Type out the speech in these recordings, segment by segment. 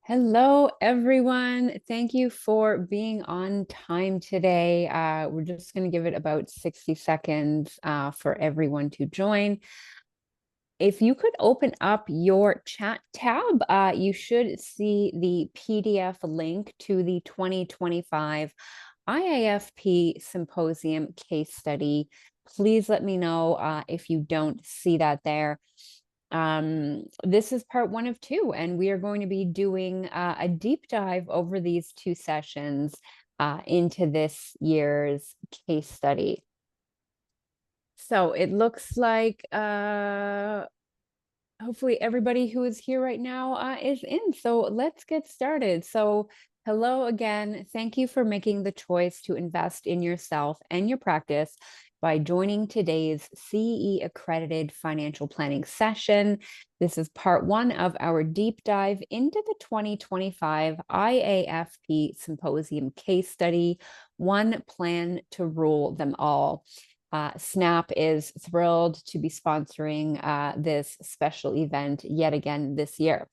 Hello, everyone. Thank you for being on time today. We're just going to give it about 60 seconds for everyone to join. If you could open up your chat tab, you should see the PDF link to the 2025 IAFP Symposium Case Study. Please let me know if you don't see that there. This is part one of two, and we are going to be doing a deep dive over these two sessions into this year's case study. So it looks like hopefully everybody who is here right now is in. So let's get started. So hello again. Thank you for making the choice to invest in yourself and your practice by joining today's CE-accredited financial planning session. This is part one of our deep dive into the 2025 IAFP Symposium Case Study, One Plan to Rule Them All. Snap is thrilled to be sponsoring this special event yet again this year.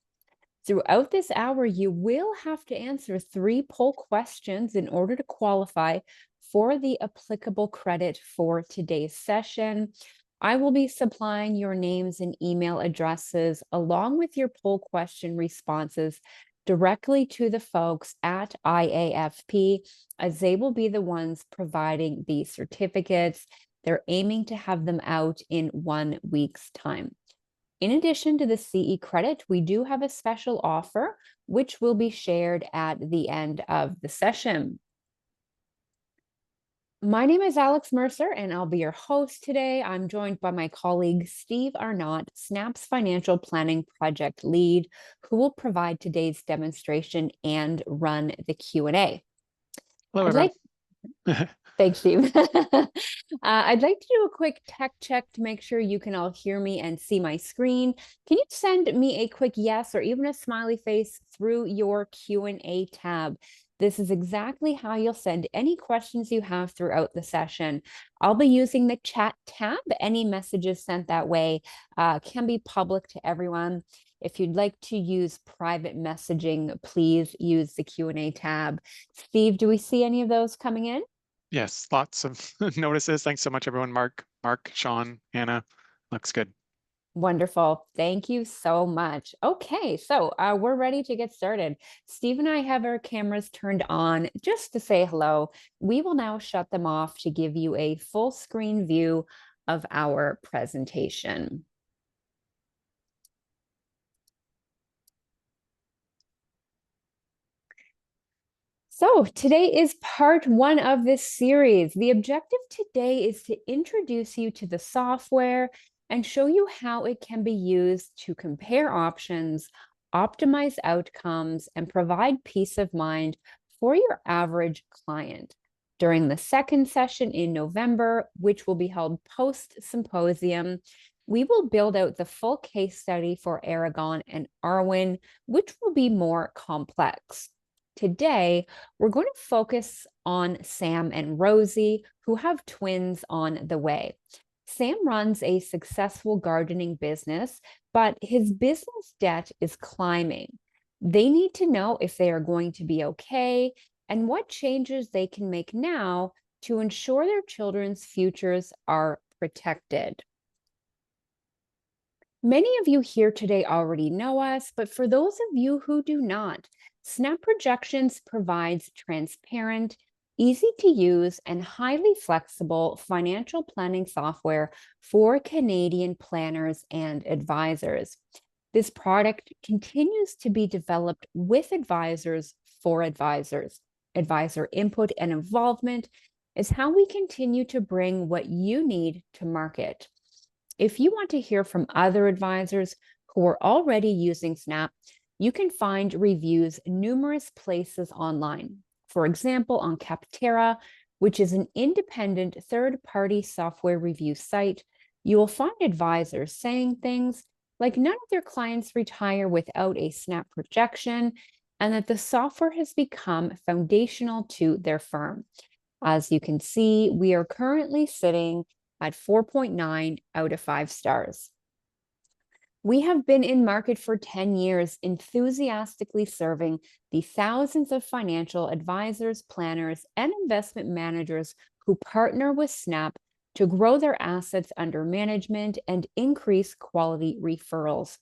Throughout this hour, you will have to answer 3 poll questions in order to qualify for the applicable credit for today's session. I will be supplying your names and email addresses along with your poll question responses directly to the folks at IAFP, as they will be the ones providing the certificates. They're aiming to have them out in 1 week's time. In addition to the CE credit, we do have a special offer, which will be shared at the end of the session. My name is Alex Mercer, and I'll be your host today. I'm joined by my colleague, Steve Arnott, Snap's Financial Planning Project Lead, who will provide today's demonstration and run the Q&A. Hello, everyone. Thanks, Steve. I'd like to do a quick tech check to make sure you can all hear me and see my screen. Can you send me a quick yes or even a smiley face through your Q&A tab? This is exactly how you'll send any questions you have throughout the session. I'll be using the chat tab. Any messages sent that way can be public to everyone. If you'd like to use private messaging, please use the Q&A tab. Steve, do we see any of those coming in? Yes, lots of notices. Thanks so much, everyone. Mark, Sean, Anna. Looks good. Wonderful. Thank you so much. Okay, so we're ready to get started. Steve and I have our cameras turned on just to say hello. We will now shut them off to give you a full screen view of our presentation. So today is part one of this series. The objective today is to introduce you to the software and show you how it can be used to compare options, optimize outcomes, and provide peace of mind for your average client. During the second session in November, which will be held post-symposium, we will build out the full case study for Aragon and Arwen, which will be more complex. Today, we're going to focus on Sam and Rosie, who have twins on the way. Sam runs a successful gardening business, but his business debt is climbing. They need to know if they are going to be okay and what changes they can make now to ensure their children's futures are protected. Many of you here today already know us, but for those of you who do not, Snap Projections provides transparent, easy to use, and highly flexible financial planning software for Canadian planners and advisors. This product continues to be developed with advisors for advisors. Advisor input and involvement is how we continue to bring what you need to market. If you want to hear from other advisors who are already using Snap, you can find reviews numerous places online. For example, on Capterra, which is an independent third-party software review site, you will find advisors saying things like none of their clients retire without a Snap projection, and that the software has become foundational to their firm. As you can see, we are currently sitting at 4.9 out of 5 stars. We have been in market for 10 years, enthusiastically serving the thousands of financial advisors, planners, and investment managers who partner with Snap to grow their assets under management and increase quality referrals.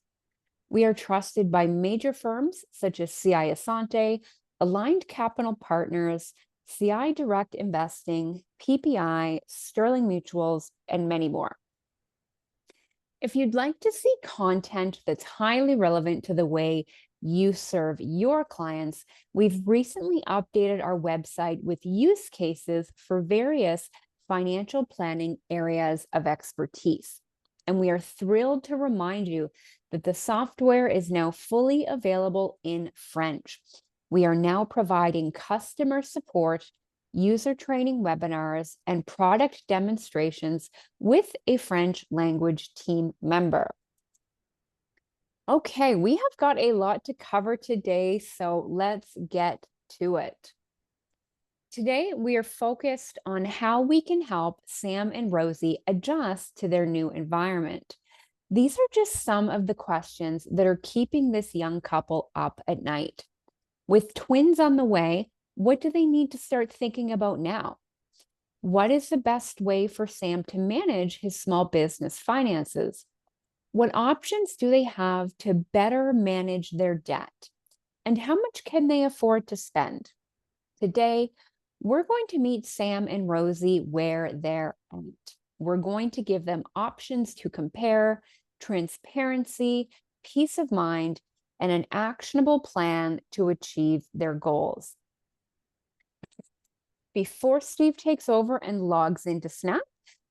We are trusted by major firms such as CI Asante, Aligned Capital Partners, CI Direct Investing, PPI, Sterling Mutuals, and many more. If you'd like to see content that's highly relevant to the way you serve your clients, we've recently updated our website with use cases for various financial planning areas of expertise. And we are thrilled to remind you that the software is now fully available in French. We are now providing customer support, user training webinars, and product demonstrations with a French language team member. Okay, we have got a lot to cover today, so let's get to it. Today, we are focused on how we can help Sam and Rosie adjust to their new environment. These are just some of the questions that are keeping this young couple up at night. With twins on the way, what do they need to start thinking about now? What is the best way for Sam to manage his small business finances? What options do they have to better manage their debt? And how much can they afford to spend? Today, we're going to meet Sam and Rosie where they're at. We're going to give them options to compare, transparency, peace of mind, and an actionable plan to achieve their goals. Before Steve takes over and logs into Snap,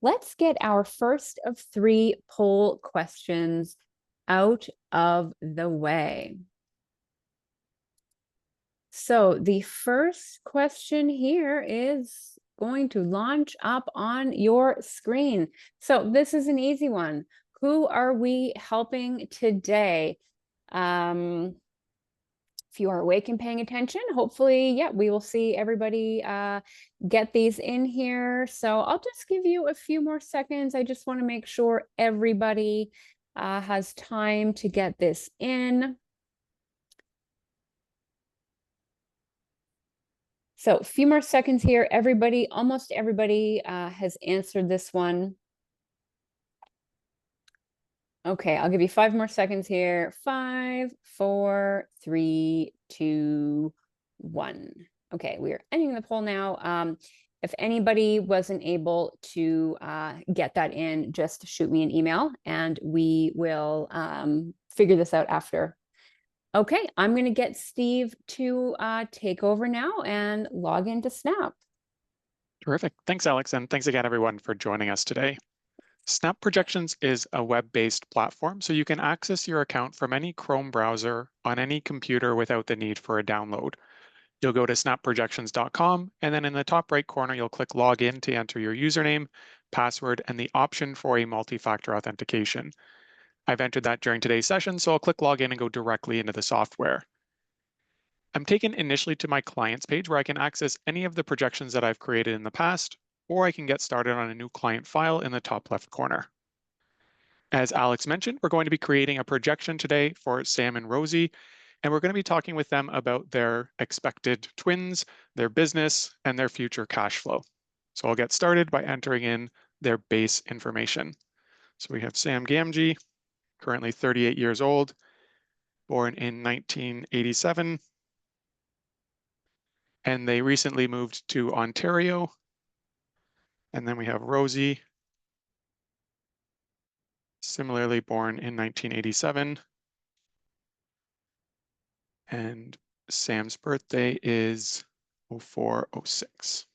let's get our first of 3 poll questions out of the way. So the first question here is going to launch up on your screen. So this is an easy one. Who are we helping today? If you are awake and paying attention, hopefully, yeah, we will see everybody get these in here. So I'll just give you a few more seconds. I just want to make sure everybody has time to get this in. So a few more seconds here. Everybody, almost everybody has answered this one. Okay, I'll give you 5 more seconds here. 5, 4, 3, 2, 1. Okay, we are ending the poll now. If anybody wasn't able to get that in, just shoot me an email and we will figure this out after. Okay, I'm going to get Steve to take over now and log into Snap. Terrific. Thanks, Alex. And thanks again, everyone, for joining us today. Snap Projections is a web-based platform, so you can access your account from any Chrome browser on any computer without the need for a download. You'll go to snapprojections.com, and then in the top right corner, you'll click Login to enter your username, password, and the option for a multi-factor authentication. I've entered that during today's session, so I'll click Login and go directly into the software. I'm taken initially to my clients page where I can access any of the projections that I've created in the past, or I can get started on a new client file in the top left corner. As Alex mentioned, we're going to be creating a projection today for Sam and Rosie, and we're going to be talking with them about their expected twins, their business, and their future cash flow. So I'll get started by entering in their base information. So we have Sam Gamgee, currently 38 years old, born in 1987, and they recently moved to Ontario. And then we have Rosie, similarly born in 1987. And Sam's birthday is 0406.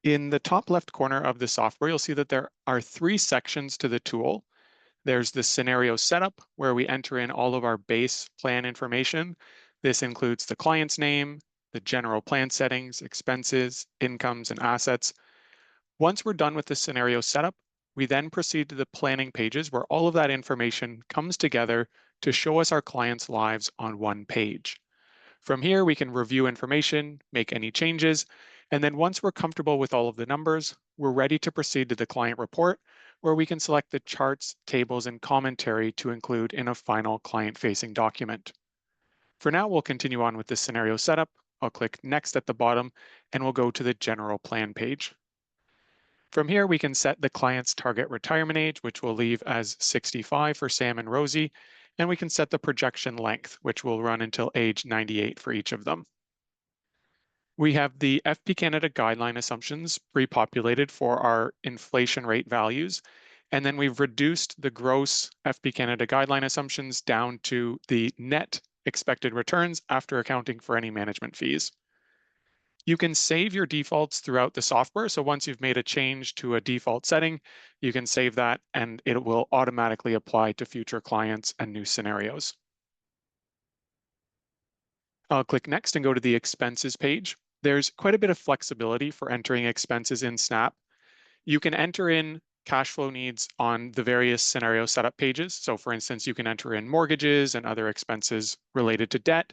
In the top left corner of the software, you'll see that there are 3 sections to the tool. There's the scenario setup, where we enter in all of our base plan information. This includes the client's name, the general plan settings, expenses, incomes, and assets. Once we're done with the scenario setup, we then proceed to the planning pages where all of that information comes together to show us our clients' lives on one page. From here, we can review information, make any changes, and then once we're comfortable with all of the numbers, we're ready to proceed to the client report, where we can select the charts, tables, and commentary to include in a final client-facing document. For now, we'll continue on with the scenario setup. I'll click Next at the bottom, and we'll go to the General Plan page. From here, we can set the client's target retirement age, which we'll leave as 65 for Sam and Rosie, and we can set the projection length, which will run until age 98 for each of them. We have the FP Canada guideline assumptions pre-populated for our inflation rate values, and then we've reduced the gross FP Canada guideline assumptions down to the net expected returns after accounting for any management fees. You can save your defaults throughout the software. So once you've made a change to a default setting, you can save that and it will automatically apply to future clients and new scenarios. I'll click Next and go to the expenses page. There's quite a bit of flexibility for entering expenses in Snap. You can enter in cash flow needs on the various scenario setup pages. So for instance, you can enter in mortgages and other expenses related to debt.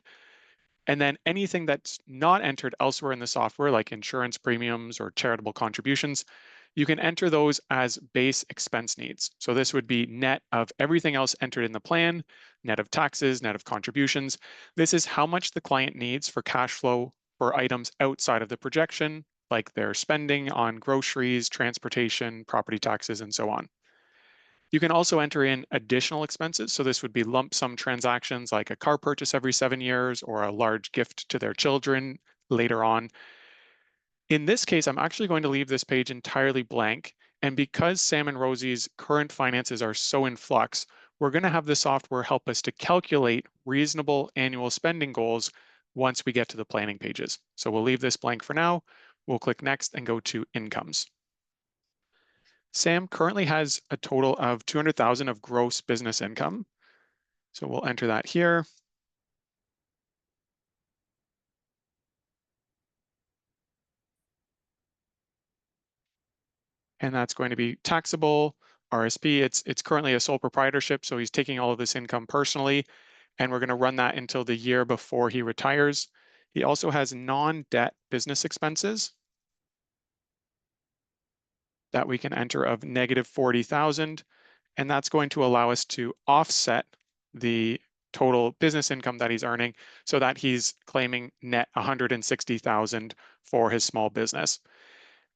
And then anything that's not entered elsewhere in the software, like insurance premiums or charitable contributions, you can enter those as base expense needs. So this would be net of everything else entered in the plan, net of taxes, net of contributions. This is how much the client needs for cash flow for items outside of the projection, like their spending on groceries, transportation, property taxes, and so on. You can also enter in additional expenses. So this would be lump sum transactions like a car purchase every 7 years or a large gift to their children later on. In this case, I'm actually going to leave this page entirely blank. And because Sam and Rosie's current finances are so in flux, we're going to have the software help us to calculate reasonable annual spending goals once we get to the planning pages. So we'll leave this blank for now. We'll click Next and go to Incomes. Sam currently has a total of 200,000 of gross business income. So we'll enter that here. And that's going to be taxable RSP. It's currently a sole proprietorship, so he's taking all of this income personally, and we're going to run that until the year before he retires. He also has non-debt business expenses that we can enter of negative 40,000. And that's going to allow us to offset the total business income that he's earning so that he's claiming net 160,000 for his small business.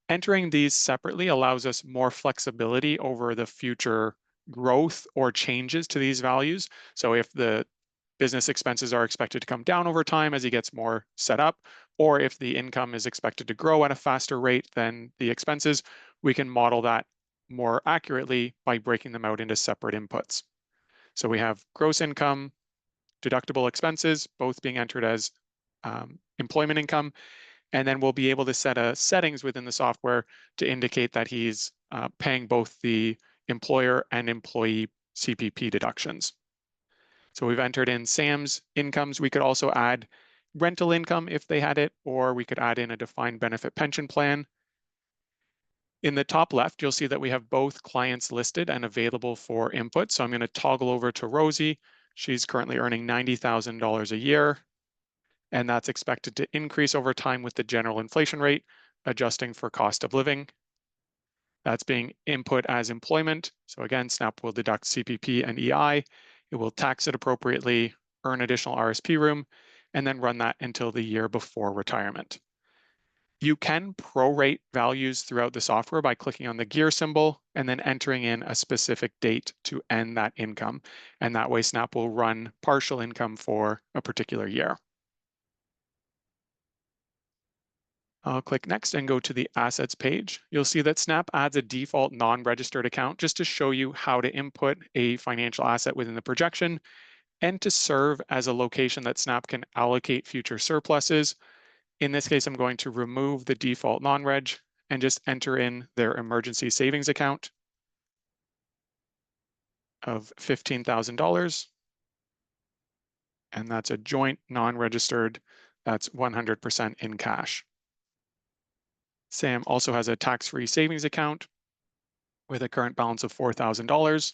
Entering these separately allows us more flexibility over the future growth or changes to these values. So if the business expenses are expected to come down over time as he gets more set up, or if the income is expected to grow at a faster rate than the expenses, we can model that more accurately by breaking them out into separate inputs. So we have gross income, deductible expenses, both being entered as employment income, and then we'll be able to set settings within the software to indicate that he's paying both the employer and employee CPP deductions. So we've entered in Sam's incomes. We could also add rental income if they had it, or we could add in a defined benefit pension plan. In the top left, you'll see that we have both clients listed and available for input. So I'm going to toggle over to Rosie. She's currently earning $90,000 a year, and that's expected to increase over time with the general inflation rate, adjusting for cost of living. That's being input as employment. So again, Snap will deduct CPP and EI. It will tax it appropriately, earn additional RSP room, and then run that until the year before retirement. You can prorate values throughout the software by clicking on the gear symbol and then entering in a specific date to end that income. And that way Snap will run partial income for a particular year. I'll click Next and go to the Assets page. You'll see that Snap adds a default non-registered account just to show you how to input a financial asset within the projection and to serve as a location that Snap can allocate future surpluses. In this case, I'm going to remove the default non-reg and just enter in their emergency savings account of $15,000. And that's a joint non-registered, that's 100% in cash. Sam also has a tax-free savings account with a current balance of $4,000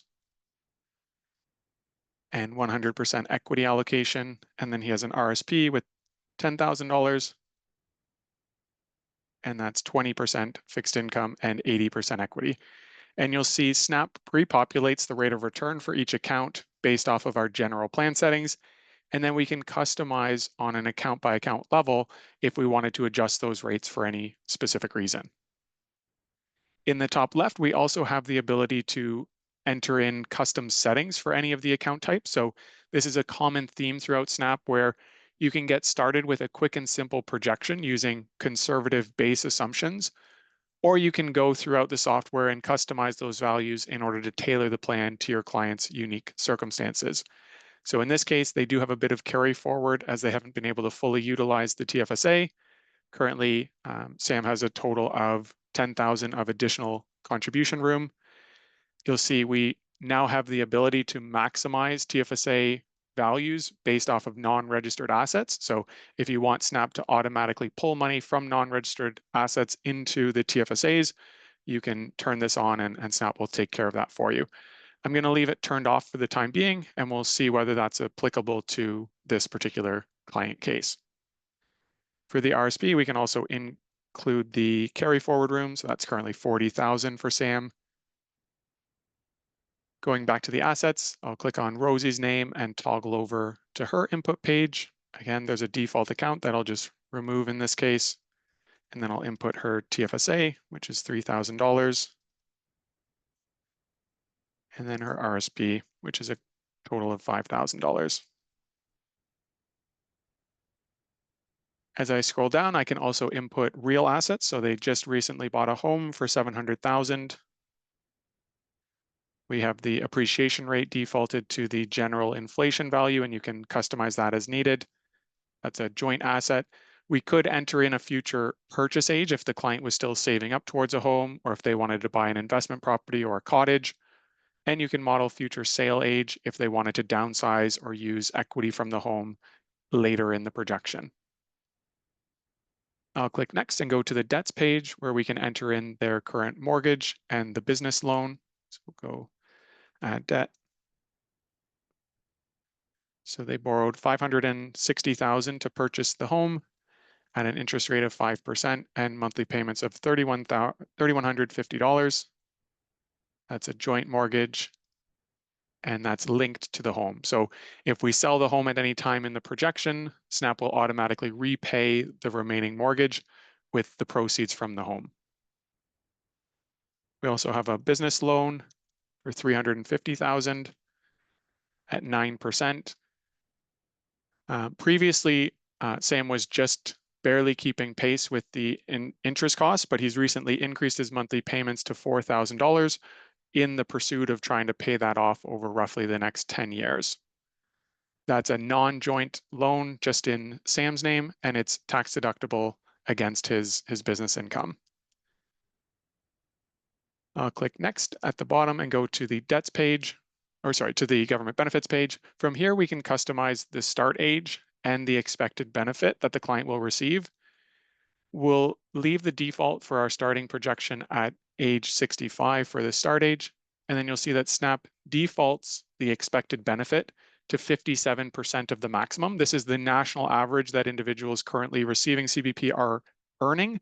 and 100% equity allocation. And then he has an RSP with $10,000. And that's 20% fixed income and 80% equity. And you'll see Snap pre-populates the rate of return for each account based off of our general plan settings. And then we can customize on an account by account level if we wanted to adjust those rates for any specific reason. In the top left, we also have the ability to enter in custom settings for any of the account types. So this is a common theme throughout Snap where you can get started with a quick and simple projection using conservative base assumptions, or you can go throughout the software and customize those values in order to tailor the plan to your client's unique circumstances. So in this case, they do have a bit of carry forward as they haven't been able to fully utilize the TFSA. Currently, Sam has a total of 10,000 of additional contribution room. You'll see we now have the ability to maximize TFSA values based off of non-registered assets. So if you want Snap to automatically pull money from non-registered assets into the TFSAs, you can turn this on and Snap will take care of that for you. I'm going to leave it turned off for the time being, and we'll see whether that's applicable to this particular client case. For the RSP, we can also include the carry forward room. So that's currently 40,000 for Sam. Going back to the assets, I'll click on Rosie's name and toggle over to her input page. Again, there's a default account that I'll just remove in this case. And then I'll input her TFSA, which is $3,000. And then her RSP, which is a total of $5,000. As I scroll down, I can also input real assets. So they just recently bought a home for $700,000. We have the appreciation rate defaulted to the general inflation value, and you can customize that as needed. That's a joint asset. We could enter in a future purchase age if the client was still saving up towards a home, or if they wanted to buy an investment property or a cottage. And you can model future sale age if they wanted to downsize or use equity from the home later in the projection. I'll click next and go to the debts page where we can enter in their current mortgage and the business loan. So we'll go add debt. So they borrowed $560,000 to purchase the home at an interest rate of 5% and monthly payments of $3,150. That's a joint mortgage, and that's linked to the home. So if we sell the home at any time in the projection, Snap will automatically repay the remaining mortgage with the proceeds from the home. We also have a business loan for $350,000 at 9%. Previously, Sam was just barely keeping pace with the interest costs, but he's recently increased his monthly payments to $4,000 in the pursuit of trying to pay that off over roughly the next 10 years. That's a non-joint loan just in Sam's name, and it's tax deductible against his business income. I'll click next at the bottom and go to the debts page, or sorry, to the government benefits page. From here, we can customize the start age and the expected benefit that the client will receive. We'll leave the default for our starting projection at age 65 for the start age. And then you'll see that Snap defaults the expected benefit to 57% of the maximum. This is the national average that individuals currently receiving CBP are earning.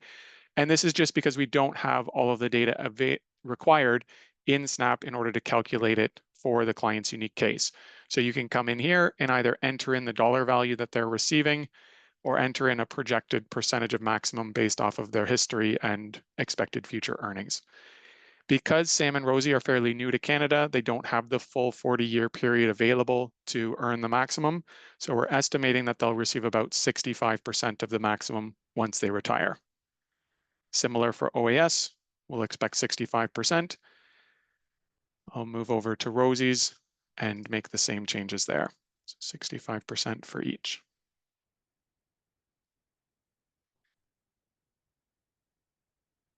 And this is just because we don't have all of the data required in Snap in order to calculate it for the client's unique case. So you can come in here and either enter in the dollar value that they're receiving or enter in a projected percentage of maximum based off of their history and expected future earnings. Because Sam and Rosie are fairly new to Canada, they don't have the full 40-year period available to earn the maximum. So we're estimating that they'll receive about 65% of the maximum once they retire. Similar for OAS, we'll expect 65%. I'll move over to Rosie's and make the same changes there. So 65% for each.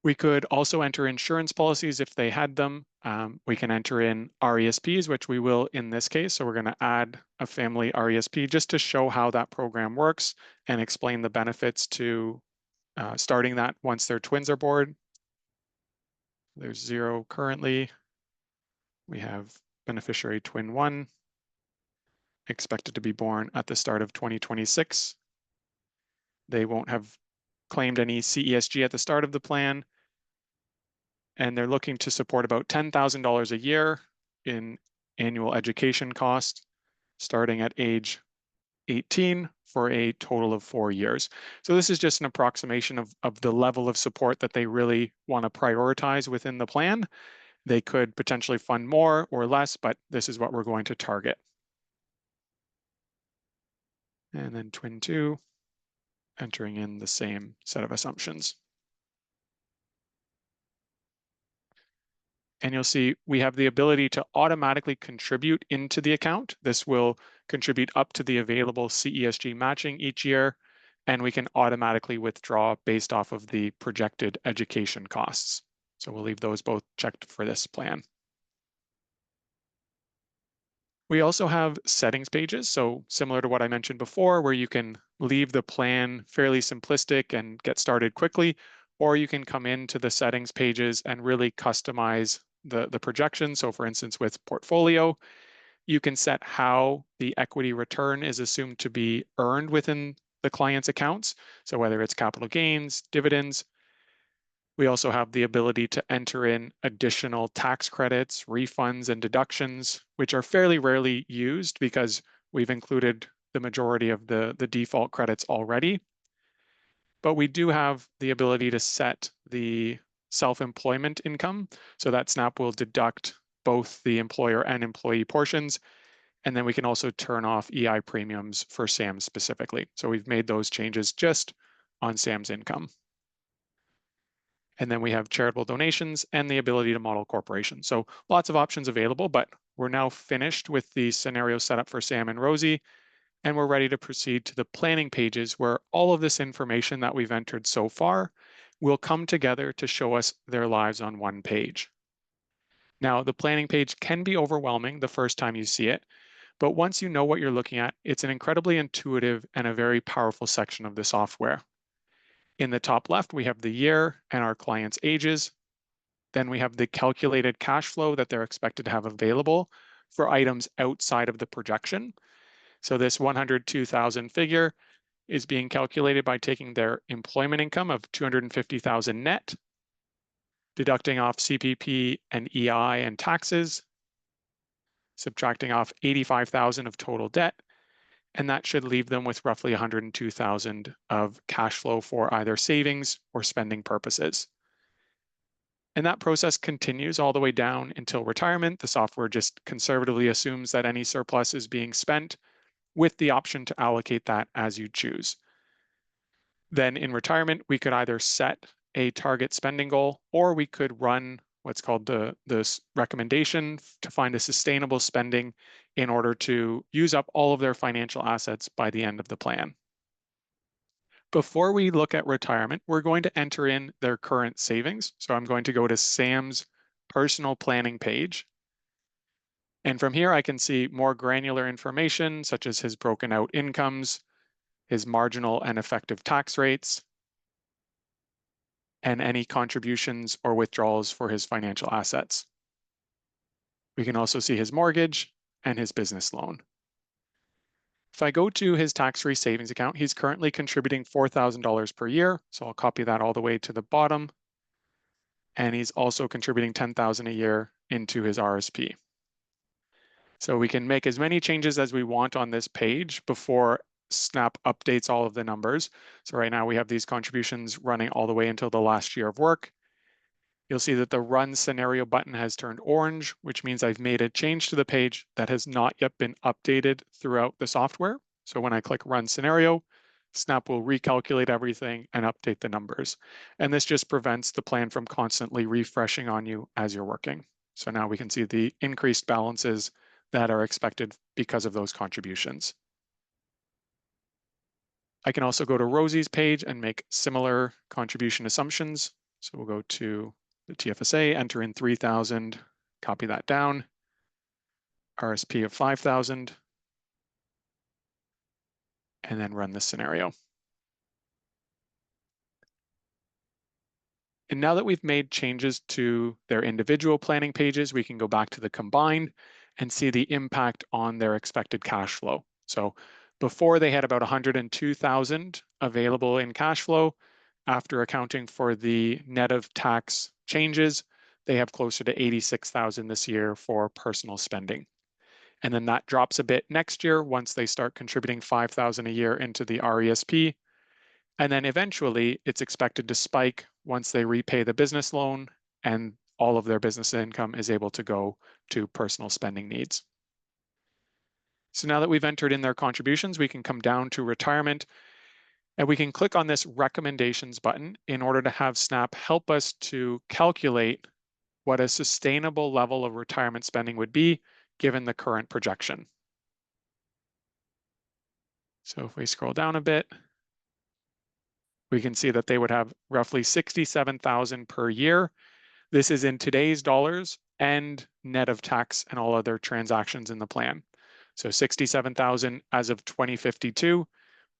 We could also enter insurance policies if they had them. We can enter in RESPs, which we will in this case. So we're going to add a family RESP just to show how that program works and explain the benefits to starting that once their twins are born. There's 0 currently. We have beneficiary twin 1 expected to be born at the start of 2026. They won't have claimed any CESG at the start of the plan. and they're looking to support about $10,000 a year in annual education cost, starting at age 18 for a total of 4 years. So this is just an approximation of the level of support that they really want to prioritize within the plan. They could potentially fund more or less, but this is what we're going to target. And then twin 2, entering in the same set of assumptions. And you'll see we have the ability to automatically contribute into the account. This will contribute up to the available CESG matching each year, and we can automatically withdraw based off of the projected education costs. So we'll leave those both checked for this plan. We also have settings pages, so similar to what I mentioned before, where you can leave the plan fairly simplistic and get started quickly, or you can come into the settings pages and really customize the projection. So for instance, with portfolio, you can set how the equity return is assumed to be earned within the client's accounts. So whether it's capital gains, dividends. We also have the ability to enter in additional tax credits, refunds, and deductions, which are fairly rarely used because we've included the majority of the default credits already. But we do have the ability to set the self-employment income so that SNAP will deduct both the employer and employee portions. And then we can also turn off EI premiums for SAM specifically. So we've made those changes just on SAM's income. And then we have charitable donations and the ability to model corporations. So lots of options available, but we're now finished with the scenario setup for Sam and Rosie, and we're ready to proceed to the planning pages where all of this information that we've entered so far will come together to show us their lives on one page. Now, the planning page can be overwhelming the first time you see it, but once you know what you're looking at, it's an incredibly intuitive and a very powerful section of the software. In the top left, we have the year and our clients' ages. Then we have the calculated cash flow that they're expected to have available for items outside of the projection. So this 102,000 figure is being calculated by taking their employment income of 250,000 net, deducting off CPP and EI and taxes, subtracting off 85,000 of total debt, and that should leave them with roughly 102,000 of cash flow for either savings or spending purposes. And that process continues all the way down until retirement. The software just conservatively assumes that any surplus is being spent with the option to allocate that as you choose. Then in retirement, we could either set a target spending goal, or we could run what's called the recommendation to find a sustainable spending in order to use up all of their financial assets by the end of the plan. Before we look at retirement, we're going to enter in their current savings. So I'm going to go to Sam's personal planning page. And from here, I can see more granular information, such as his broken out incomes, his marginal and effective tax rates, and any contributions or withdrawals for his financial assets. We can also see his mortgage and his business loan. If I go to his tax-free savings account, he's currently contributing $4,000 per year. So I'll copy that all the way to the bottom. And he's also contributing $10,000 a year into his RSP. So we can make as many changes as we want on this page before SNAP updates all of the numbers. So right now we have these contributions running all the way until the last year of work. You'll see that the Run Scenario button has turned orange, which means I've made a change to the page that has not yet been updated throughout the software. So when I click Run Scenario, Snap will recalculate everything and update the numbers. And this just prevents the plan from constantly refreshing on you as you're working. So now we can see the increased balances that are expected because of those contributions. I can also go to Rosie's page and make similar contribution assumptions. So we'll go to the TFSA, enter in 3,000, copy that down, RSP of 5,000, and then run this scenario. And now that we've made changes to their individual planning pages, we can go back to the combined and see the impact on their expected cash flow. So before they had about 102,000 available in cash flow. After accounting for the net of tax changes, they have closer to 86,000 this year for personal spending. And then that drops a bit next year once they start contributing 5,000 a year into the RESP. And then eventually it's expected to spike once they repay the business loan and all of their business income is able to go to personal spending needs. So now that we've entered in their contributions, we can come down to retirement and we can click on this recommendations button in order to have Snap help us to calculate what a sustainable level of retirement spending would be given the current projection. So if we scroll down a bit, we can see that they would have roughly 67,000 per year. This is in today's dollars and net of tax and all other transactions in the plan. So 67,000 as of 2052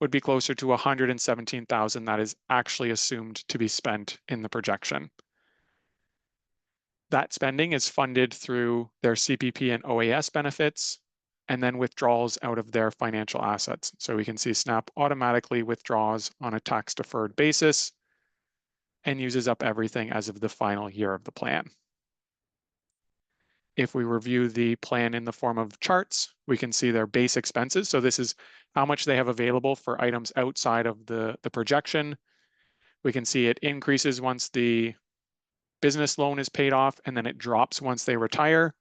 would be closer to 117,000 that is actually assumed to be spent in the projection. That spending is funded through their CPP and OAS benefits and then withdrawals out of their financial assets. So we can see Snap automatically withdraws on a tax-deferred basis and uses up everything as of the final year of the plan. If we review the plan in the form of charts, we can see their base expenses. So this is how much they have available for items outside of the projection. We can see it increases once the business loan is paid off, and then it drops once they retire.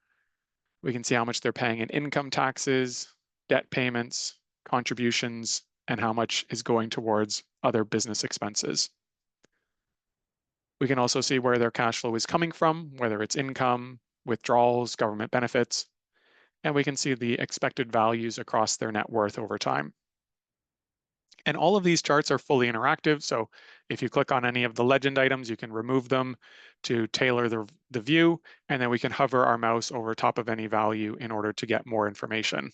We can see how much they're paying in income taxes, debt payments, contributions, and how much is going towards other business expenses. We can also see where their cash flow is coming from, whether it's income, withdrawals, government benefits, and we can see the expected values across their net worth over time. And all of these charts are fully interactive. So if you click on any of the legend items, you can remove them to tailor the view, and then we can hover our mouse over top of any value in order to get more information.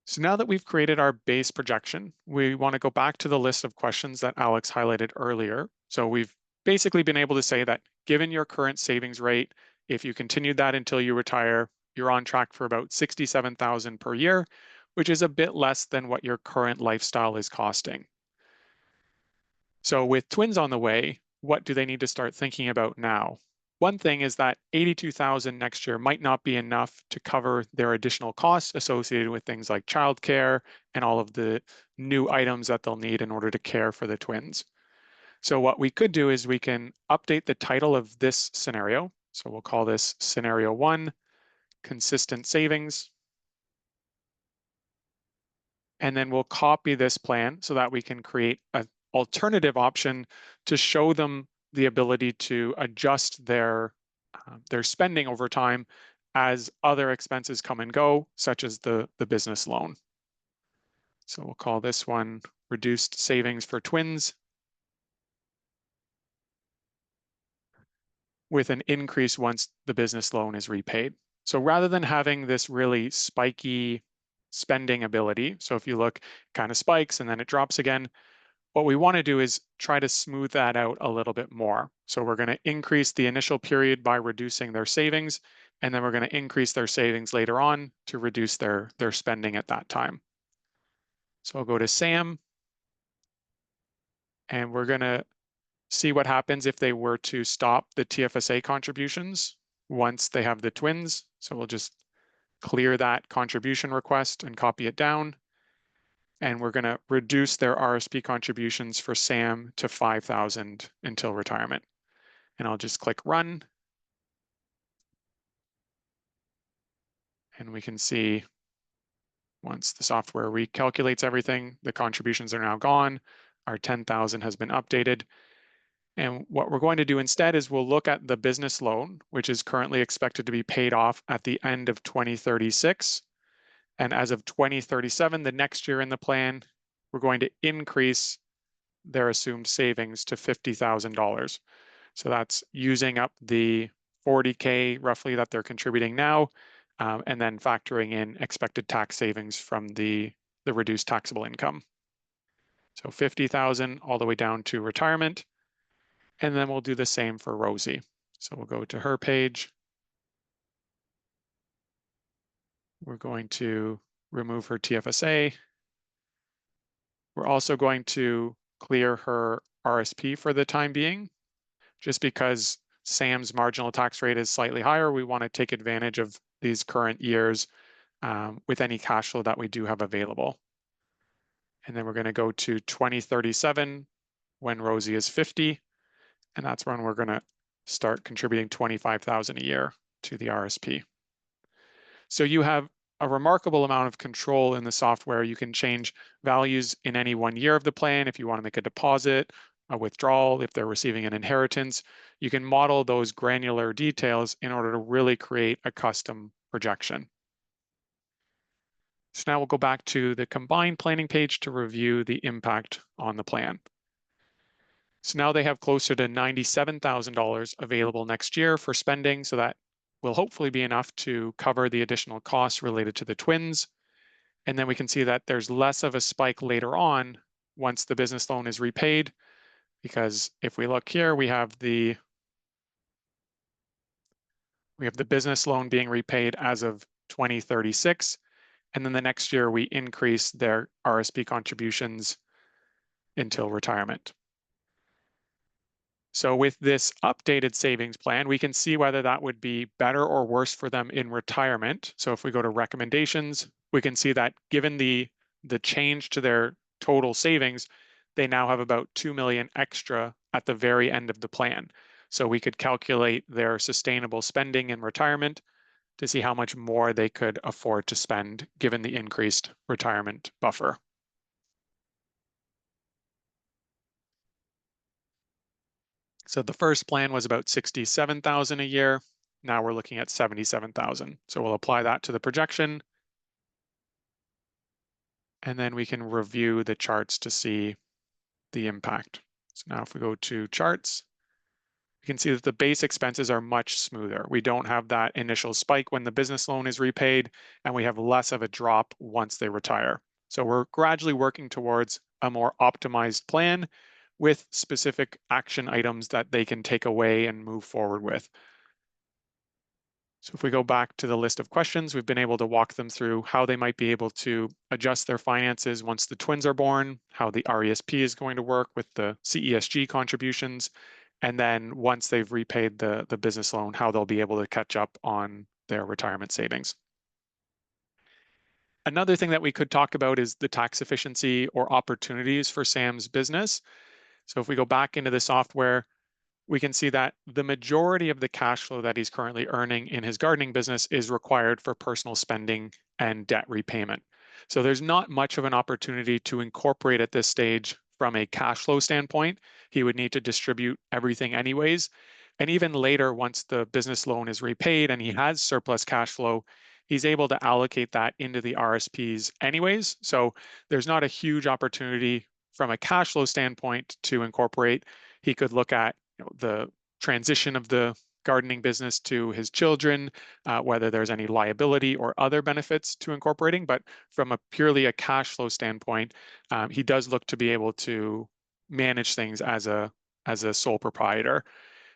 So now that we've created our base projection, we want to go back to the list of questions that Alex highlighted earlier. So we've basically been able to say that given your current savings rate, if you continued that until you retire, you're on track for about 67,000 per year, which is a bit less than what your current lifestyle is costing. So with twins on the way, what do they need to start thinking about now? One thing is that 82,000 next year might not be enough to cover their additional costs associated with things like childcare and all of the new items that they'll need in order to care for the twins. So what we could do is we can update the title of this scenario. So we'll call this scenario 1, consistent savings. And then we'll copy this plan so that we can create an alternative option to show them the ability to adjust their spending over time as other expenses come and go, such as the business loan. So we'll call this one reduced savings for twins with an increase once the business loan is repaid. So rather than having this really spiky spending ability, so if you look, kind of spikes and then it drops again, what we want to do is try to smooth that out a little bit more. So we're going to increase the initial period by reducing their savings, and then we're going to increase their savings later on to reduce their spending at that time. So I'll go to Sam, and we're going to see what happens if they were to stop the TFSA contributions once they have the twins. So we'll just clear that contribution request and copy it down. And we're going to reduce their RSP contributions for Sam to 5,000 until retirement. And I'll just click run. And we can see once the software recalculates everything, the contributions are now gone. Our 10,000 has been updated. And what we're going to do instead is we'll look at the business loan, which is currently expected to be paid off at the end of 2036. And as of 2037, the next year in the plan, we're going to increase their assumed savings to $50,000. So that's using up the 40K roughly that they're contributing now, and then factoring in expected tax savings from the reduced taxable income. So 50,000 all the way down to retirement. And then we'll do the same for Rosie. So we'll go to her page. We're going to remove her TFSA. We're also going to clear her RSP for the time being. Just because Sam's marginal tax rate is slightly higher, we want to take advantage of these current years with any cash flow that we do have available. And then we're going to go to 2037 when Rosie is 50, and that's when we're going to start contributing $25,000 a year to the RSP. So you have a remarkable amount of control in the software. You can change values in any 1 year of the plan. If you want to make a deposit, a withdrawal, if they're receiving an inheritance, you can model those granular details in order to really create a custom projection. So now we'll go back to the combined planning page to review the impact on the plan. So now they have closer to $97,000 available next year for spending, so that will hopefully be enough to cover the additional costs related to the twins. And then we can see that there's less of a spike later on once the business loan is repaid, because if we look here, we have the business loan being repaid as of 2036. And then the next year we increase their RSP contributions until retirement. So with this updated savings plan, we can see whether that would be better or worse for them in retirement. So if we go to recommendations, we can see that given the change to their total savings, they now have about $2 million extra at the very end of the plan. So we could calculate their sustainable spending in retirement to see how much more they could afford to spend given the increased retirement buffer. So the first plan was about $67,000 a year. Now we're looking at $77,000. So we'll apply that to the projection. And then we can review the charts to see the impact. So now if we go to charts, you can see that the base expenses are much smoother. We don't have that initial spike when the business loan is repaid, and we have less of a drop once they retire. So we're gradually working towards a more optimized plan with specific action items that they can take away and move forward with. So if we go back to the list of questions, we've been able to walk them through how they might be able to adjust their finances once the twins are born, how the RESP is going to work with the CESG contributions, and then once they've repaid the business loan, how they'll be able to catch up on their retirement savings. Another thing that we could talk about is the tax efficiency or opportunities for Sam's business. So if we go back into the software, we can see that the majority of the cash flow that he's currently earning in his gardening business is required for personal spending and debt repayment. So there's not much of an opportunity to incorporate at this stage from a cash flow standpoint. He would need to distribute everything anyways. And even later, once the business loan is repaid and he has surplus cash flow, he's able to allocate that into the RSPs anyways. So there's not a huge opportunity from a cash flow standpoint to incorporate. He could look at the transition of the gardening business to his children, whether there's any liability or other benefits to incorporating. But from a purely a cash flow standpoint, he does look to be able to manage things as a sole proprietor.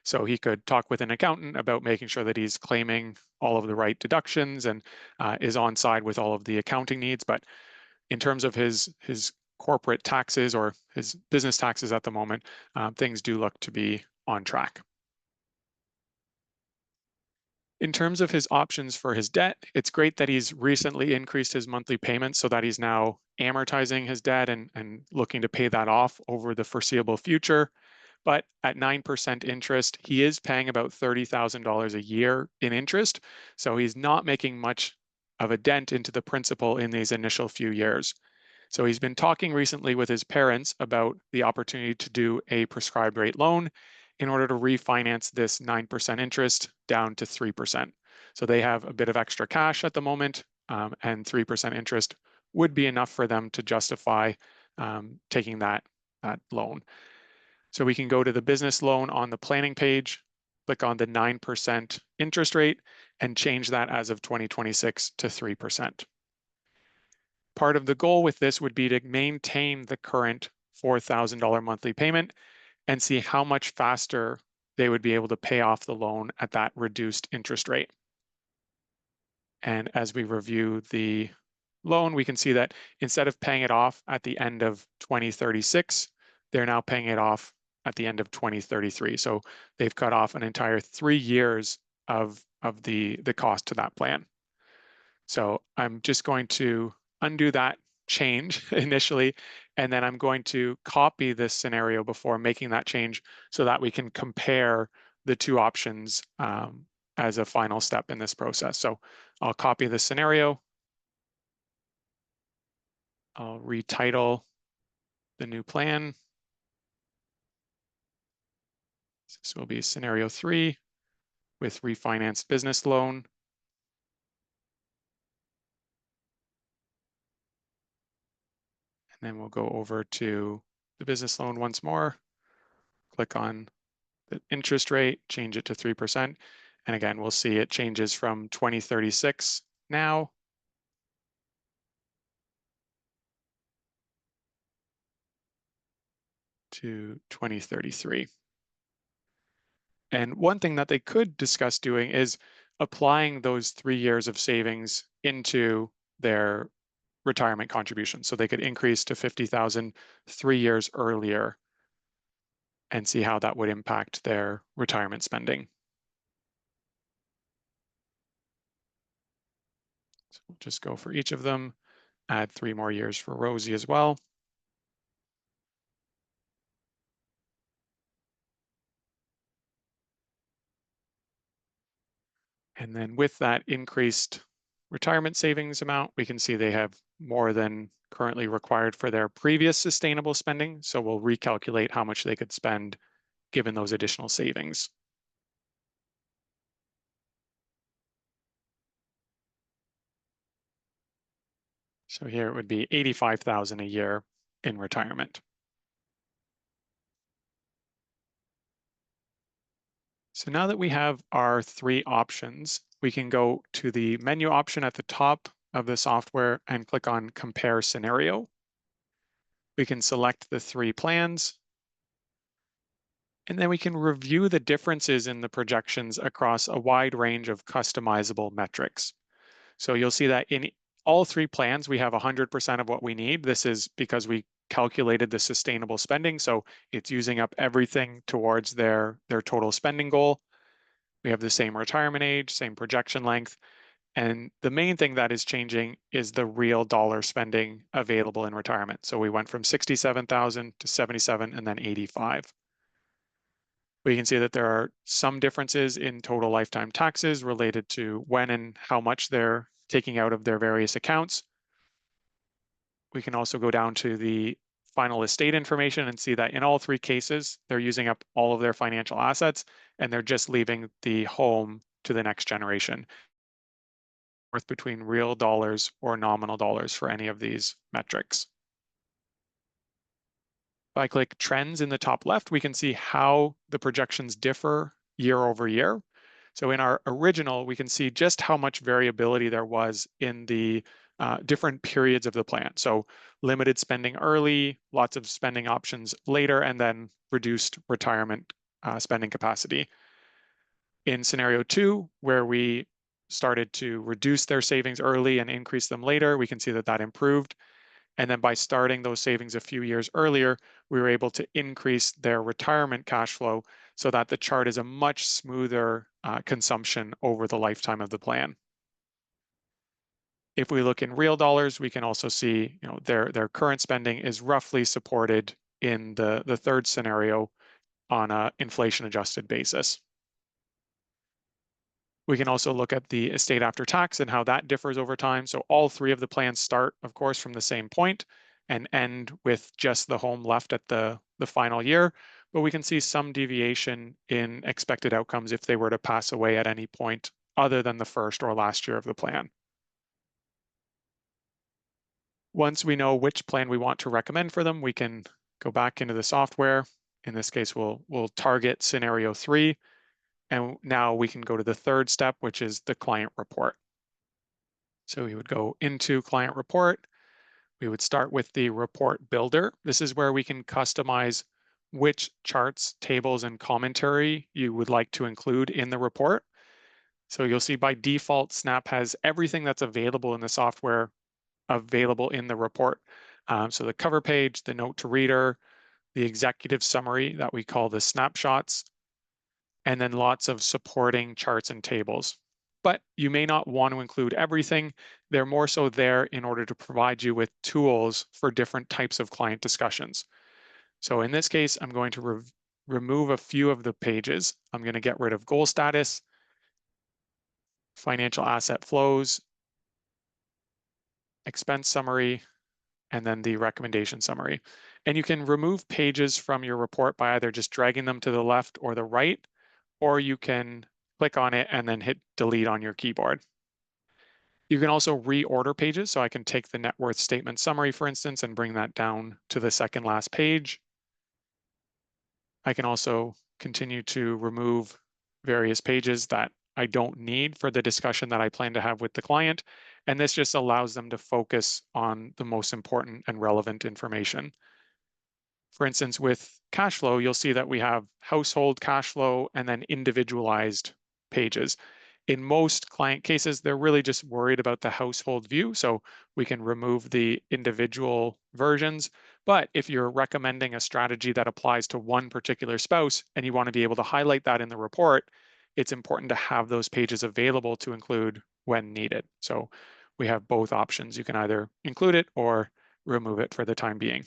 So he could talk with an accountant about making sure that he's claiming all of the right deductions and is on side with all of the accounting needs. But in terms of his corporate taxes or his business taxes at the moment, things do look to be on track. In terms of his options for his debt, it's great that he's recently increased his monthly payments so that he's now amortizing his debt and looking to pay that off over the foreseeable future. But at 9% interest, he is paying about $30,000 a year in interest. So he's not making much of a dent into the principal in these initial few years. So he's been talking recently with his parents about the opportunity to do a prescribed rate loan in order to refinance this 9% interest down to 3%. So they have a bit of extra cash at the moment, and 3% interest would be enough for them to justify taking that loan. So we can go to the business loan on the planning page, click on the 9% interest rate, and change that as of 2026 to 3%. Part of the goal with this would be to maintain the current $4,000 monthly payment and see how much faster they would be able to pay off the loan at that reduced interest rate. And as we review the loan, we can see that instead of paying it off at the end of 2036, they're now paying it off at the end of 2033. So they've cut off an entire 3 years of the cost to that plan. So I'm just going to undo that change initially, and then I'm going to copy this scenario before making that change so that we can compare the two options as a final step in this process. So I'll copy the scenario. I'll retitle the new plan. This will be scenario 3 with refinanced business loan. And then we'll go over to the business loan once more, click on the interest rate, change it to 3%. And again, we'll see it changes from 2036 now to 2033. And one thing that they could discuss doing is applying those 3 years of savings into their retirement contribution. So they could increase to 50,000 3 years earlier and see how that would impact their retirement spending. So we'll just go for each of them, add 3 more years for Rosie as well. And then with that increased retirement savings amount, we can see they have more than currently required for their previous sustainable spending. So we'll recalculate how much they could spend given those additional savings. So here it would be 85,000 a year in retirement. So now that we have our 3 options, we can go to the menu option at the top of the software and click on Compare Scenario. We can select the 3 plans, and then we can review the differences in the projections across a wide range of customizable metrics. So you'll see that in all 3 plans, we have 100% of what we need. This is because we calculated the sustainable spending. So it's using up everything towards their total spending goal. We have the same retirement age, same projection length. And the main thing that is changing is the real dollar spending available in retirement. So we went from 67,000 to 77 and then 85. We can see that there are some differences in total lifetime taxes related to when and how much they're taking out of their various accounts. We can also go down to the final estate information and see that in all 3 cases, they're using up all of their financial assets and they're just leaving the home to the next generation. Worth between real dollars or nominal dollars for any of these metrics. If I click trends in the top left, we can see how the projections differ year over year. So in our original, we can see just how much variability there was in the different periods of the plan. So limited spending early, lots of spending options later, and then reduced retirement spending capacity. In scenario 2, where we started to reduce their savings early and increase them later, we can see that that improved. And then by starting those savings a few years earlier, we were able to increase their retirement cash flow so that the chart is a much smoother consumption over the lifetime of the plan. If we look in real dollars, we can also see, their current spending is roughly supported in the third scenario on an inflation adjusted basis. We can also look at the estate after tax and how that differs over time. So all 3 of the plans start, of course, from the same point and end with just the home left at the final year. But we can see some deviation in expected outcomes if they were to pass away at any point other than the first or last year of the plan. Once we know which plan we want to recommend for them, we can go back into the software. In this case, we'll target scenario 3. And now we can go to the third step, which is the client report. So we would go into client report. We would start with the report builder. This is where we can customize which charts, tables, and commentary you would like to include in the report. So you'll see by default, Snap has everything that's available in the software available in the report. So the cover page, the note to reader, the executive summary that we call the snapshots, and then lots of supporting charts and tables. But you may not want to include everything. They're more so there in order to provide you with tools for different types of client discussions. So in this case, I'm going to remove a few of the pages. I'm going to get rid of goal status, financial asset flows, expense summary, and then the recommendation summary. And you can remove pages from your report by either just dragging them to the left or the right, or you can click on it and then hit delete on your keyboard. You can also reorder pages. So I can take the net worth statement summary, for instance, and bring that down to the second last page. I can also continue to remove various pages that I don't need for the discussion that I plan to have with the client. And this just allows them to focus on the most important and relevant information. For instance, with cash flow, you'll see that we have household cash flow and then individualized pages. In most client cases, they're really just worried about the household view, so we can remove the individual versions. But if you're recommending a strategy that applies to one particular spouse and you want to be able to highlight that in the report, it's important to have those pages available to include when needed. So we have both options. You can either include it or remove it for the time being.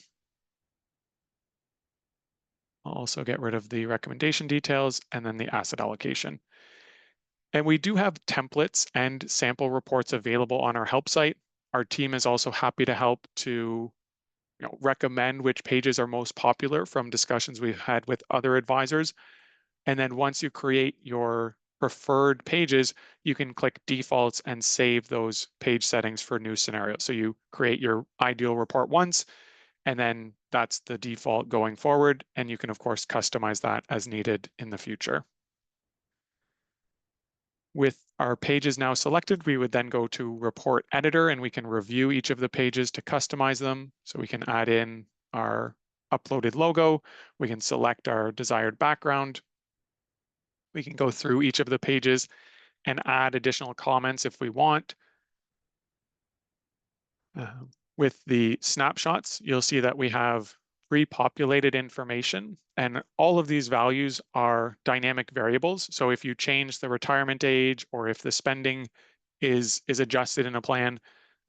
I'll also get rid of the recommendation details and then the asset allocation. And we do have templates and sample reports available on our help site. Our team is also happy to help to recommend which pages are most popular from discussions we've had with other advisors. And then once you create your preferred pages, you can click defaults and save those page settings for new scenarios. So you create your ideal report once, and then that's the default going forward. And you can, of course, customize that as needed in the future. With our pages now selected, we would then go to Report Editor, and we can review each of the pages to customize them. So we can add in our uploaded logo. We can select our desired background. We can go through each of the pages and add additional comments if we want. With the snapshots, you'll see that we have pre-populated information, and all of these values are dynamic variables. So if you change the retirement age or if the spending is adjusted in a plan,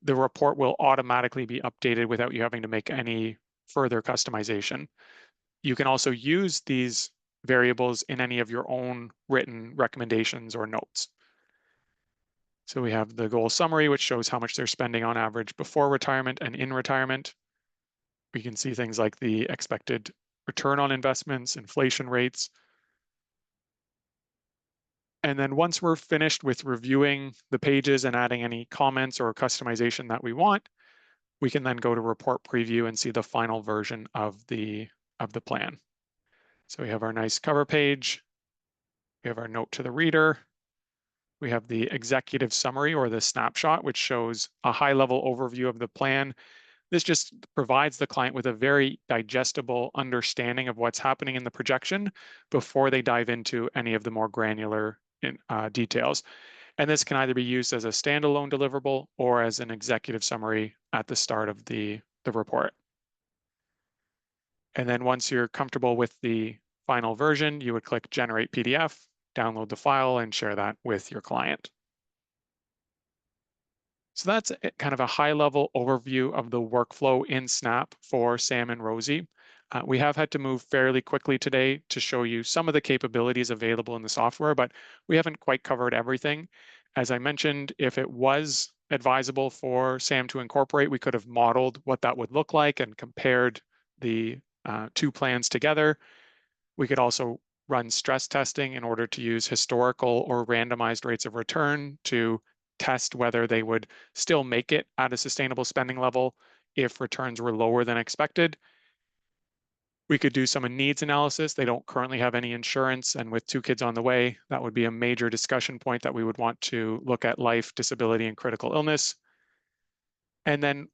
the report will automatically be updated without you having to make any further customization. You can also use these variables in any of your own written recommendations or notes. So we have the goal summary, which shows how much they're spending on average before retirement and in retirement. We can see things like the expected return on investments, inflation rates. And then once we're finished with reviewing the pages and adding any comments or customization that we want, we can then go to report preview and see the final version of the plan. So we have our nice cover page. We have our note to the reader. We have the executive summary or the snapshot, which shows a high-level overview of the plan. This just provides the client with a very digestible understanding of what's happening in the projection before they dive into any of the more granular details. And this can either be used as a standalone deliverable or as an executive summary at the start of the report. And then once you're comfortable with the final version, you would click Generate PDF, download the file, and share that with your client. So that's kind of a high-level overview of the workflow in Snap for Sam and Rosie. We have had to move fairly quickly today to show you some of the capabilities available in the software, but we haven't quite covered everything. As I mentioned, if it was advisable for Sam to incorporate, we could have modeled what that would look like and compared the two plans together. We could also run stress testing in order to use historical or randomized rates of return to test whether they would still make it at a sustainable spending level if returns were lower than expected. We could do some needs analysis. They don't currently have any insurance, and with 2 kids on the way, that would be a major discussion point that we would want to look at life, disability, and critical illness. And then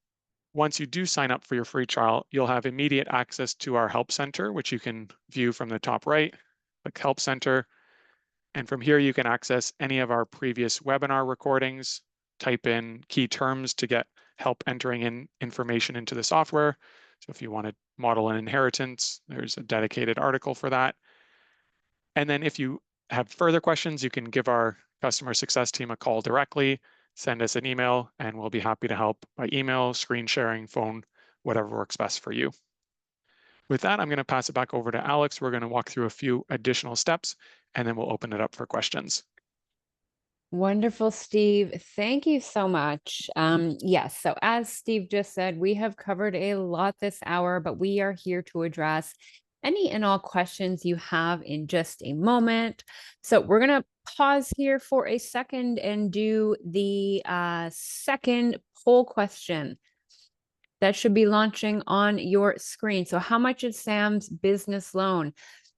once you do sign up for your free trial, you'll have immediate access to our Help Center, which you can view from the top right, click Help Center. And from here, you can access any of our previous webinar recordings, type in key terms to get help entering in information into the software. So if you want to model an inheritance, there's a dedicated article for that. And then if you have further questions, you can give our customer success team a call directly, send us an email, and we'll be happy to help by email, screen sharing, phone, whatever works best for you. With that, I'm going to pass it back over to Alex. We're going to walk through a few additional steps, and then we'll open it up for questions. Wonderful, Steve. Thank you so much. Yes, so as Steve just said, we have covered a lot this hour, but we are here to address any and all questions you have in just a moment. So we're going to pause here for a second and do the second poll question that should be launching on your screen. So how much is Sam's business loan?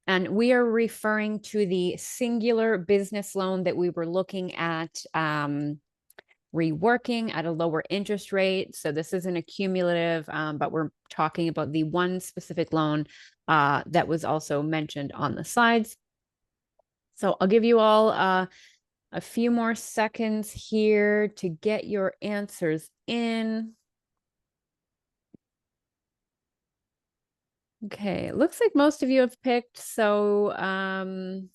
And we are referring to the singular business loan that we were looking at reworking at a lower interest rate. So this isn't a cumulative, but we're talking about the one specific loan that was also mentioned on the slides. So I'll give you all a few more seconds here to get your answers in. Okay, it looks like most of you have picked. So, and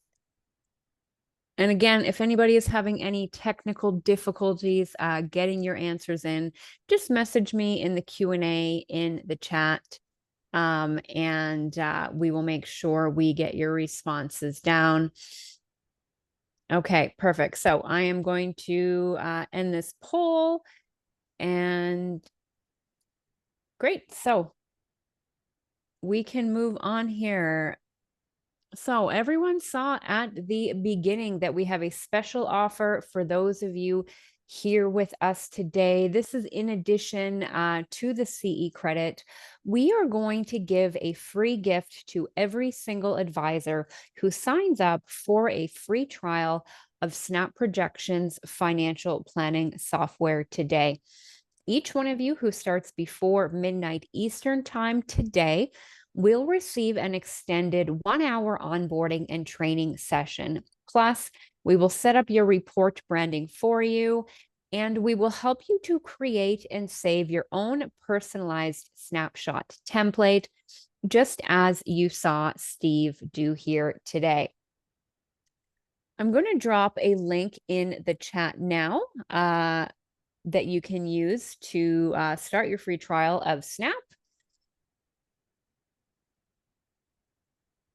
again, if anybody is having any technical difficulties getting your answers in, just message me in the Q&A in the chat, and we will make sure we get your responses down. Okay, perfect. So I am going to end this poll, and great. So we can move on here. So everyone saw at the beginning that we have a special offer for those of you here with us today. This is in addition to the CE credit. We are going to give a free gift to every single advisor who signs up for a free trial of Snap Projections financial planning software today. Each one of you who starts before midnight Eastern time today will receive an extended 1-hour onboarding and training session. Plus, we will set up your report branding for you, and we will help you to create and save your own personalized snapshot template, just as you saw Steve do here today. I'm going to drop a link in the chat now that you can use to start your free trial of Snap.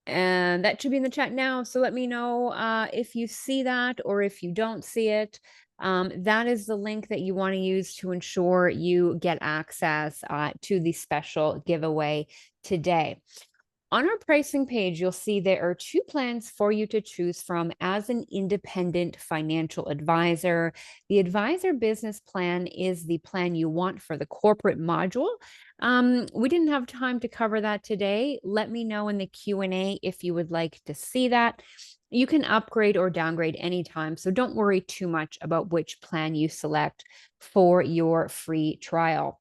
And that should be in the chat now. So let me know if you see that or if you don't see it. That is the link that you want to use to ensure you get access to the special giveaway today. On our pricing page, you'll see there are 2 plans for you to choose from as an independent financial advisor. The advisor business plan is the plan you want for the corporate module. We didn't have time to cover that today. Let me know in the Q&A if you would like to see that. You can upgrade or downgrade anytime, so don't worry too much about which plan you select for your free trial.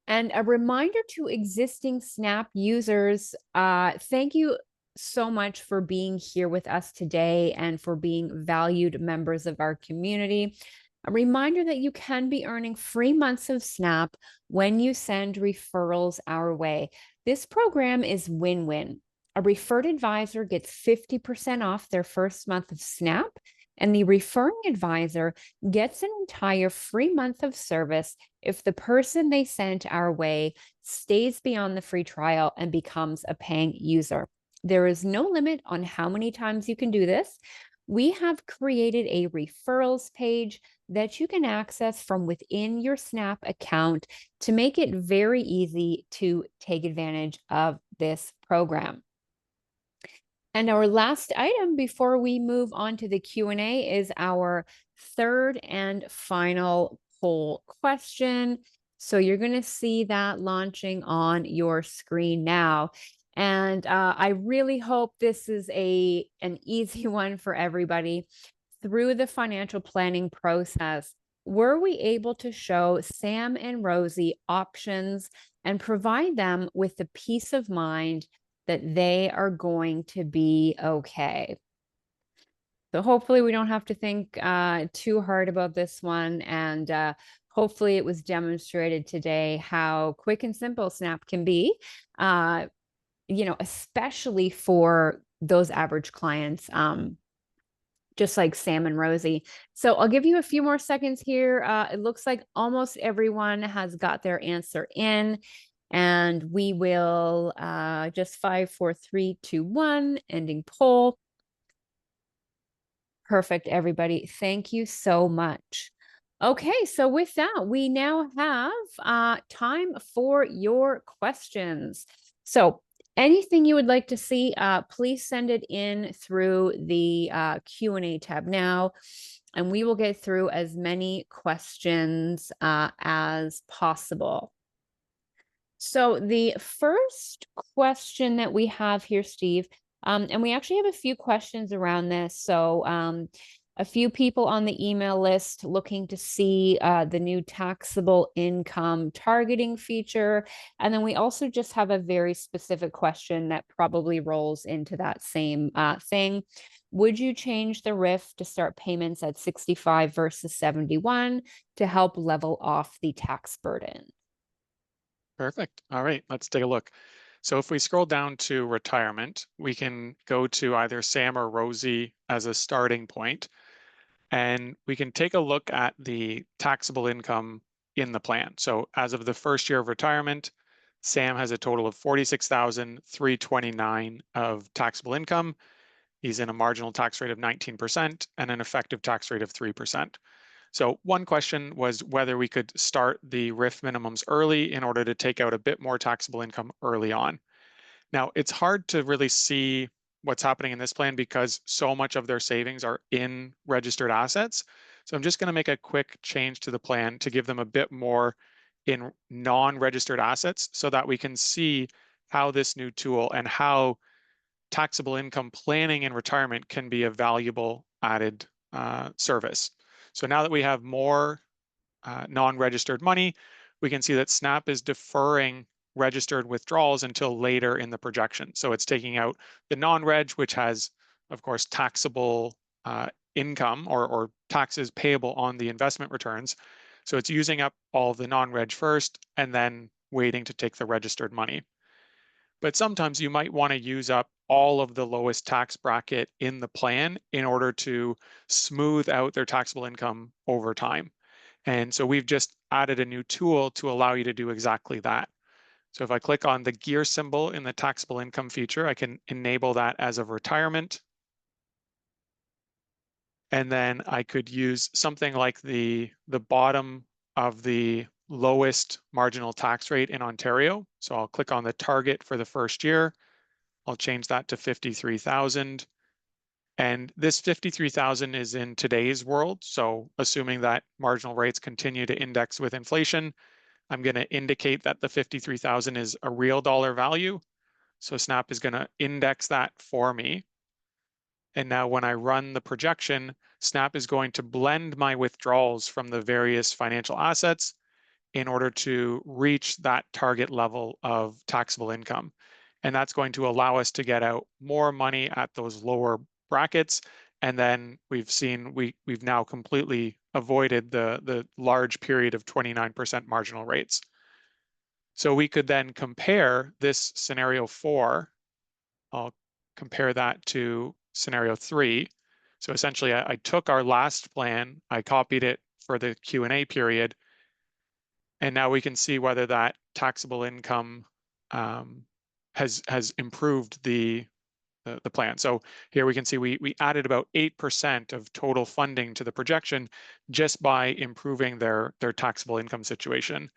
And a reminder to existing Snap users, thank you so much for being here with us today and for being valued members of our community. A reminder that you can be earning free months of Snap when you send referrals our way. This program is win-win. A referred advisor gets 50% off their first month of Snap, and the referring advisor gets an entire free month of service if the person they sent our way stays beyond the free trial and becomes a paying user. There is no limit on how many times you can do this. We have created a referrals page that you can access from within your Snap account to make it very easy to take advantage of this program. And our last item before we move on to the Q&A is our third and final poll question. So you're going to see that launching on your screen now. And I really hope this is an easy one for everybody. Through the financial planning process, were we able to show Sam and Rosie options and provide them with the peace of mind that they are going to be okay? So hopefully we don't have to think too hard about this one, and hopefully it was demonstrated today how quick and simple SNAP can be, especially for those average clients. Just like Sam and Rosie. So I'll give you a few more seconds here. It looks like almost everyone has got their answer in. And we will just 5, 4, 3, 2, 1, ending poll. Perfect, everybody. Thank you so much. Okay, so with that, we now have time for your questions. So anything you would like to see, please send it in through the Q&A tab now, and we will get through as many questions as possible. So the first question that we have here, Steve, and we actually have a few questions around this. So a few people on the email list looking to see the new taxable income targeting feature. And then we also just have a very specific question that probably rolls into that same thing. Would you change the RIF to start payments at 65 versus 71 to help level off the tax burden? Perfect. All right, let's take a look. So if we scroll down to retirement, we can go to either Sam or Rosie as a starting point, and we can take a look at the taxable income in the plan. So as of the first year of retirement, Sam has a total of 46,329 of taxable income. He's in a marginal tax rate of 19% and an effective tax rate of 3%. So one question was whether we could start the RIF minimums early in order to take out a bit more taxable income early on. Now, it's hard to really see what's happening in this plan because so much of their savings are in registered assets. So I'm just going to make a quick change to the plan to give them a bit more in non-registered assets so that we can see how this new tool and how taxable income planning in retirement can be a valuable added service. So now that we have more non-registered money, we can see that SNAP is deferring registered withdrawals until later in the projection. So it's taking out the non-reg, which has, of course, taxable income or taxes payable on the investment returns. So it's using up all the non-reg first and then waiting to take the registered money. But sometimes you might want to use up all of the lowest tax bracket in the plan in order to smooth out their taxable income over time. And so we've just added a new tool to allow you to do exactly that. So if I click on the gear symbol in the taxable income feature, I can enable that as of retirement. And then I could use something like the bottom of the lowest marginal tax rate in Ontario. So I'll click on the target for the first year. I'll change that to 53,000. And this 53,000 is in today's world. So assuming that marginal rates continue to index with inflation, I'm going to indicate that the 53,000 is a real dollar value. So SNAP is going to index that for me. And now when I run the projection, SNAP is going to blend my withdrawals from the various financial assets in order to reach that target level of taxable income. And that's going to allow us to get out more money at those lower brackets. And then we've seen we've now completely avoided the large period of 29% marginal rates. So we could then compare this scenario 4. I'll compare that to scenario 3. So essentially I took our last plan, I copied it for the Q&A period, and now we can see whether that taxable income has improved the plan. So here we can see we added about 8% of total funding to the projection just by improving their taxable income situation.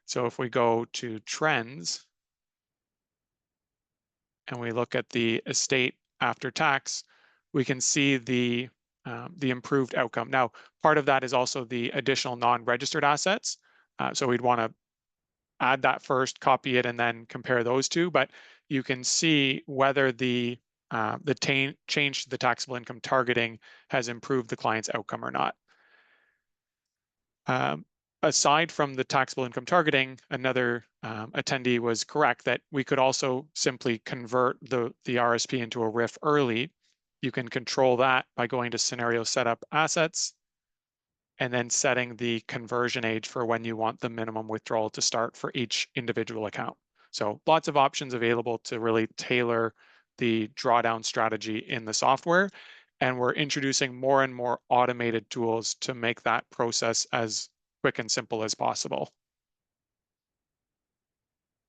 So if we go to trends and we look at the estate after tax, we can see the improved outcome. Now, part of that is also the additional non-registered assets. So we'd want to add that first, copy it, and then compare those two. But you can see whether the change to the taxable income targeting has improved the client's outcome or not. Aside from the taxable income targeting, another attendee was correct that we could also simply convert the RSP into a RIF early. You can control that by going to Scenario Setup Assets. and then setting the conversion age for when you want the minimum withdrawal to start for each individual account. So lots of options available to really tailor the drawdown strategy in the software. And we're introducing more and more automated tools to make that process as quick and simple as possible.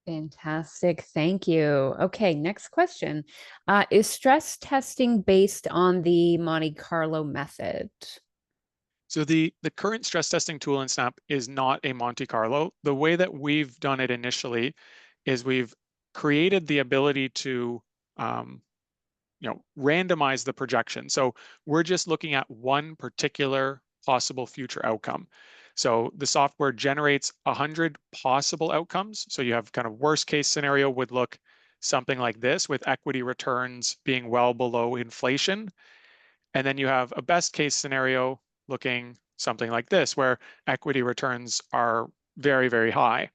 Fantastic. Thank you. Okay, next question. Is stress testing based on the Monte Carlo method? So the current stress testing tool in Snap is not a Monte Carlo. The way that we've done it initially is we've created the ability to um, randomize the projection. So we're just looking at one particular possible future outcome. So the software generates 100 possible outcomes. So you have kind of worst case scenario would look something like this, with equity returns being well below inflation. And then you have a best case scenario looking something like this, where equity returns are very, very high.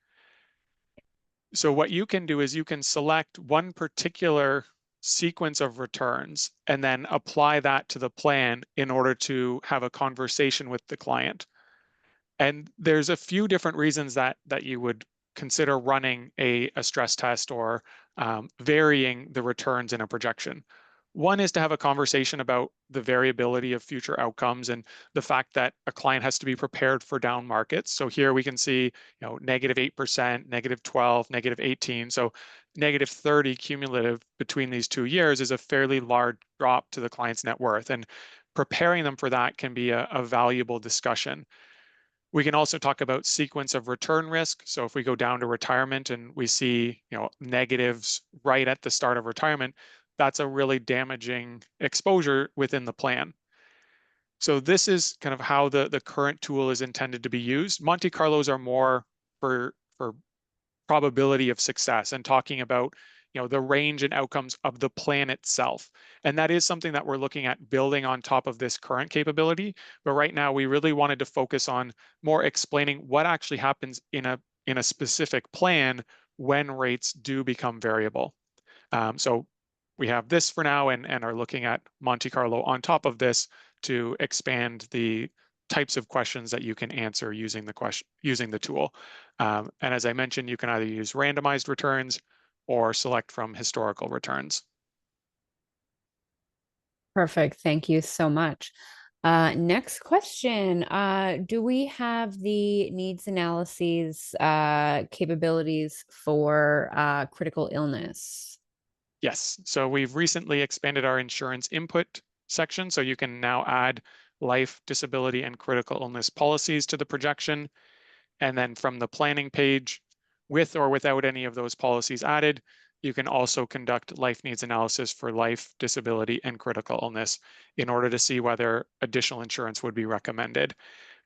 So what you can do is you can select one particular sequence of returns and then apply that to the plan in order to have a conversation with the client. And there's a few different reasons that you would consider running a stress test or varying the returns in a projection. One is to have a conversation about the variability of future outcomes and the fact that a client has to be prepared for down markets. So here we can see, -8%, -12, -18. So -30 cumulative between these 2 years is a fairly large drop to the client's net worth. And preparing them for that can be a valuable discussion. We can also talk about sequence of return risk. So if we go down to retirement and we see, negatives right at the start of retirement, that's a really damaging exposure within the plan. So this is kind of how the current tool is intended to be used. Monte Carlos are more for probability of success and talking about the range and outcomes of the plan itself. And that is something that we're looking at building on top of this current capability. But right now we really wanted to focus on more explaining what actually happens in a specific plan when rates do become variable. So we have this for now and are looking at Monte Carlo on top of this to expand the types of questions that you can answer using the tool. And as I mentioned, you can either use randomized returns or select from historical returns. Perfect. Thank you so much. Next question. Do we have the needs analyses capabilities for critical illness? Yes, so we've recently expanded our insurance input section, so you can now add life, disability, and critical illness policies to the projection. And then from the planning page, with or without any of those policies added, you can also conduct life needs analysis for life, disability, and critical illness in order to see whether additional insurance would be recommended.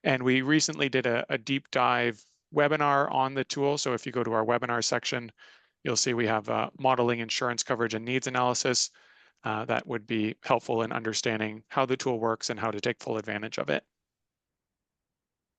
And we recently did a deep dive webinar on the tool. So if you go to our webinar section, you'll see we have modeling insurance coverage and needs analysis that would be helpful in understanding how the tool works and how to take full advantage of it.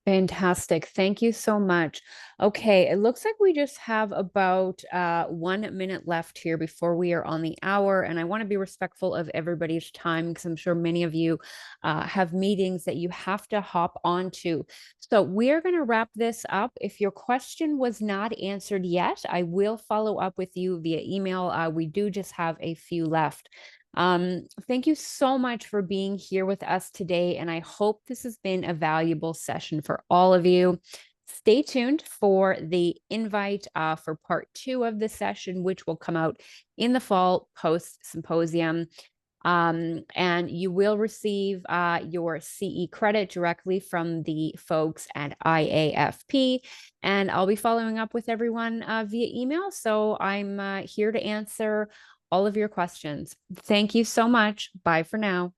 Fantastic. Thank you so much. Okay, it looks like we just have about 1 minute left here before we are on the hour. And I want to be respectful of everybody's time because I'm sure many of you have meetings that you have to hop onto. So we are going to wrap this up. If your question was not answered yet, I will follow up with you via email. We do just have a few left. Thank you so much for being here with us today, and I hope this has been a valuable session for all of you. Stay tuned for the invite for part 2 of the session, which will come out in the fall post symposium. And you will receive your CE credit directly from the folks at IAFP. And I'll be following up with everyone via email. So I'm here to answer all of your questions. Thank you so much. Bye for now.